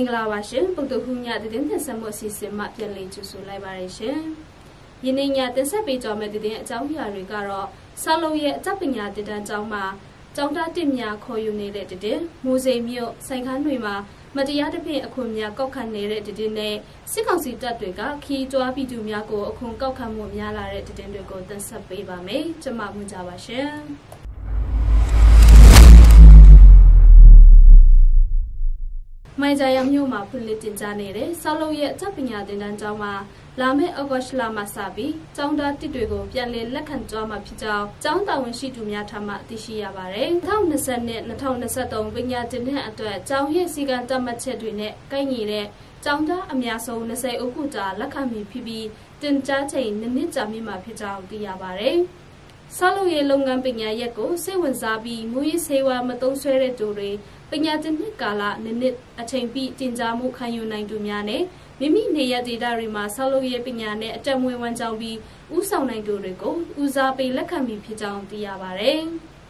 င်္ဂလာပါရှင်ပုဒ်တူညသတင်းတင်ဆက်မှုအစီအစဉ်မှပြန်လည်ကြိုဆိုလိုက်ပါရရှင်ယနေ့ညတင်ဆက်ပေးကြမယ့်သတင်းအကြောင်းအရာတွေကတော့ဆောက်လုပ်ရဲ့အတတ်ပညာတည်တန်းကျောင်းမှာကျောင်းသားတစ်များခေါ်ယူနေတဲ့တဲ့မူစိန်မြို့ဆိုင်ခန်းတွေမှာမတရားသဖြင့်အခွန်များကောက်ခံနေတဲ့တဲ့နဲ့စစ်ကောင်စီတပ်တွေကခီးတွားပြည်သူများကိုအခွန်ကောက်ခံမှုများလာတဲ့တဲ့တွေကိုတင်ဆက်ပေးပါမယ်ကျွန်မဝင်ကြပါရှင်မိုင်ဂျာယမြို့မှာဖွင့်လှစ်တင်ကြားနေတဲ့ဆောက်လုပ်ရဲ့အတတ်ပညာသင်တန်းကျောင်းမှာလာမယ့်ဩဂတ်လမှာစပြီးကျောင်းသားတစ်တွေကိုပြန်လည်လက်ခံကြမှာဖြစ်ကြောင်းကျောင်းတာဝန်ရှိသူများထံမှသိရှိရပါတယ်။2020နဲ့2023ပညာသင်တန်းအတွက်ကျောင်းရဲ့စီကံတတ်မှတ်ချက်တွေနဲ့ကိုက်ညီတဲ့ကျောင်းသားအများဆုံး20ဦးခုကြာလက်ခံမိဖြစ်ပြီးတင်ကြားချိန်နှစ်ကြာမြင့်မှာဖြစ်ကြောင်းသိရပါတယ်။ဆောက်လုပ်ရေးလုပ်ငန်းပညာရပ်ကိုစိတ်ဝင်စားပြီးမူရင်းစေဝါမသုံးဆွဲတဲ့သူတွေပညာသင်နှစ်ကာလနှစ်အချိန်ပြည့်တင်ကြားမှုခံယူနိုင်သူများနဲ့မိမိနေရဒေတာတွေမှာဆောက်လုပ်ရေးပညာနဲ့အတက်မွေးဝမ်းကြောင်းပြီးဥဆောင်နိုင်သူတွေကိုဦးစားပေးလက်ခံပြီးဖြစ်ကြောင်းသိရပါတယ်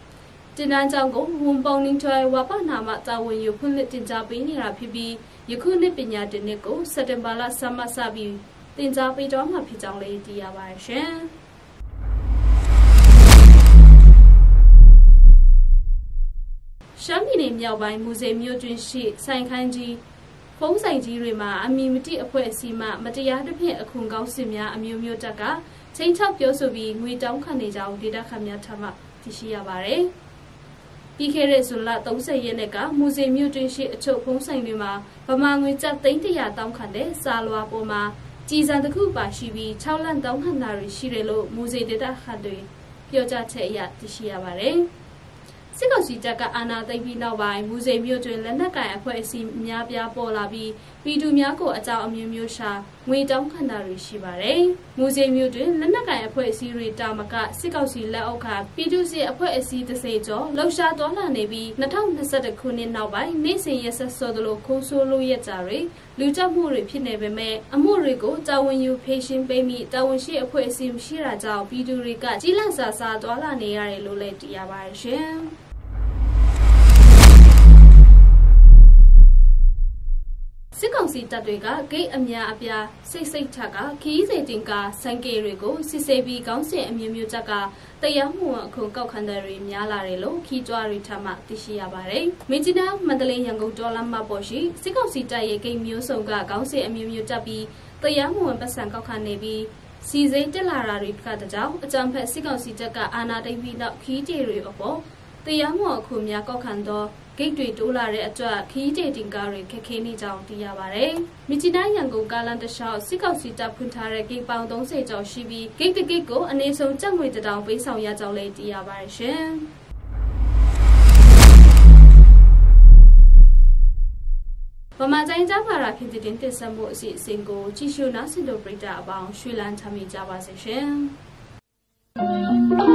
။တင်တန်းကျောင်းကိုဝန်ပေါင်းနှင်းထွဲဝါပနာမတာဝန်ယူဖွင့်လှစ်တင်ကြားပေးနေတာဖြစ်ပြီးယခုနှစ်ပညာသင်နှစ်ကိုစက်တင်ဘာလဆန်းမှစပြီးတင်ကြားပေးတော့မှာဖြစ်ကြောင်းလည်းသိရပါတယ်ရှင်။ရှမ်းပြည်နယ်မြောက်ပိုင်းမူစိန်မြို့တွင်ရှိဆိုင်ခန်းကြီးဖုံးဆိုင်ကြီးတွေမှာအမီမတိအဖွဲ့အစည်းမှမတရားသဖြင့်အခွန်ကောက်စစ်များအမျိုးမျိုးတက်ကချိန်ချောက်ပြောဆိုပြီးငွေတောင်းခံနေကြောင်းဒေတာခတ်များထပ်မသိရှိရပါတယ်။ပြီးခဲ့တဲ့ဇွန်လ30ရက်နေ့ကမူစိန်မြို့တွင်ရှိအချုပ်ဖုံးဆိုင်တွေမှာဗမာငွေကျပ်300တောင်းခံတဲ့စာလွာပေါ်မှာကြည်စံတစ်ခုပါရှိပြီး6လတောင်းခံတာတွေရှိတယ်လို့မူစိန်ဒေတာခတ်တွေပြောကြားချက်အရသိရှိရပါတယ်။စစ်ကောင်စီတပ်ကအာဏာသိမ်းပြီးနောက်ပိုင်းမူစိန်မြို့တွင်လက်နက်ကိုင်အဖွဲ့အစည်းများပြားပေါ်လာပြီးပြည်သူများကိုအကြောင်းအမျိုးမျိုးရှာငွေတောင်းခံတာတွေရှိပါတယ်။မူစိန်မြို့တွင်လက်နက်ကိုင်အဖွဲ့အစည်းတွေတာမကစစ်ကောင်စီလက်အောက်ကပြည်သူစစ်အဖွဲ့အစည်း30ကျော်လှုပ်ရှားတော်လှန်နေပြီး2021ခုနှစ်နောက်ပိုင်းနေ့စဉ်ရက်ဆက်စောသလိုခိုးဆိုးလို့ရကြတွေလူကြမှုတွေဖြစ်နေပေမဲ့အမှုတွေကိုတာဝန်ယူဖေရှင်းပေးမိတာဝန်ရှိအဖွဲ့အစည်းမရှိတာကြောင့်ပြည်သူတွေကကြီးလန့်စာစားတော်လှန်နေရတယ်လို့လည်းသိရပါတယ်ရှင်။စစ်ကောင်စီတပ်တွေကဂိတ်အများအပြားစိတ်ထက်ကခီးစိတ်တင်ကစံကေတွေကိုစစ်ဆေးပြီးကောင်းစင်အမျိုးမျိုးတက်ကတရားမှုအခုကောက်ခံတဲ့တွေများလာတယ်လို့ခီးကြွားတွေထမှသိရှိရပါတယ်။မင်းကြီးနားမန္တလေးရန်ကုန်ဒေါ်လာမှပေါ်ရှိစစ်ကောင်စီတပ်ရဲ့ဂိတ်မျိုးစုံကကောင်းစင်အမျိုးမျိုးတက်ပြီးတရားမှုပတ်စံကောက်ခံနေပြီးစီစိမ့်တက်လာတာတွေကတကြောင်အကြံဖက်စစ်ကောင်စီတပ်ကအာဏာသိမ်းပြီးနောက်ခီးကြေတွေအပေါ်တရားမှုအခုများကောက်ခံတော့ဂိတ်တွေတိုးလာတဲ့အတွက်ခီးတေတင်ကားတွေခက်ခဲနေကြောင်းသိရပါတယ်။မြစ်ကြီးနားရန်ကုန်ကားလမ်းတစ်လျှောက်စစ်ကောင်စီတပ်ဖွင့်ထားတဲ့ဂိတ်ပေါင်း30ကျော်ရှိပြီးဂိတ်တစ်ဂိတ်ကိုအနည်းဆုံးကျပ်ငွေ1000ပေးဆောင်ရကြောင်းလည်းသိရပါတယ်ရှင်။ဗမာတိုင်းကြားပါရာဖြစ်တဲ့တင်ဆက်မှုအစီအစဉ်ကိုကြည့်ရှုနားဆင်တို့ပရိသတ်အပေါင်းရွှေလန်းချမ်းမြေ့ကြပါစေရှင်။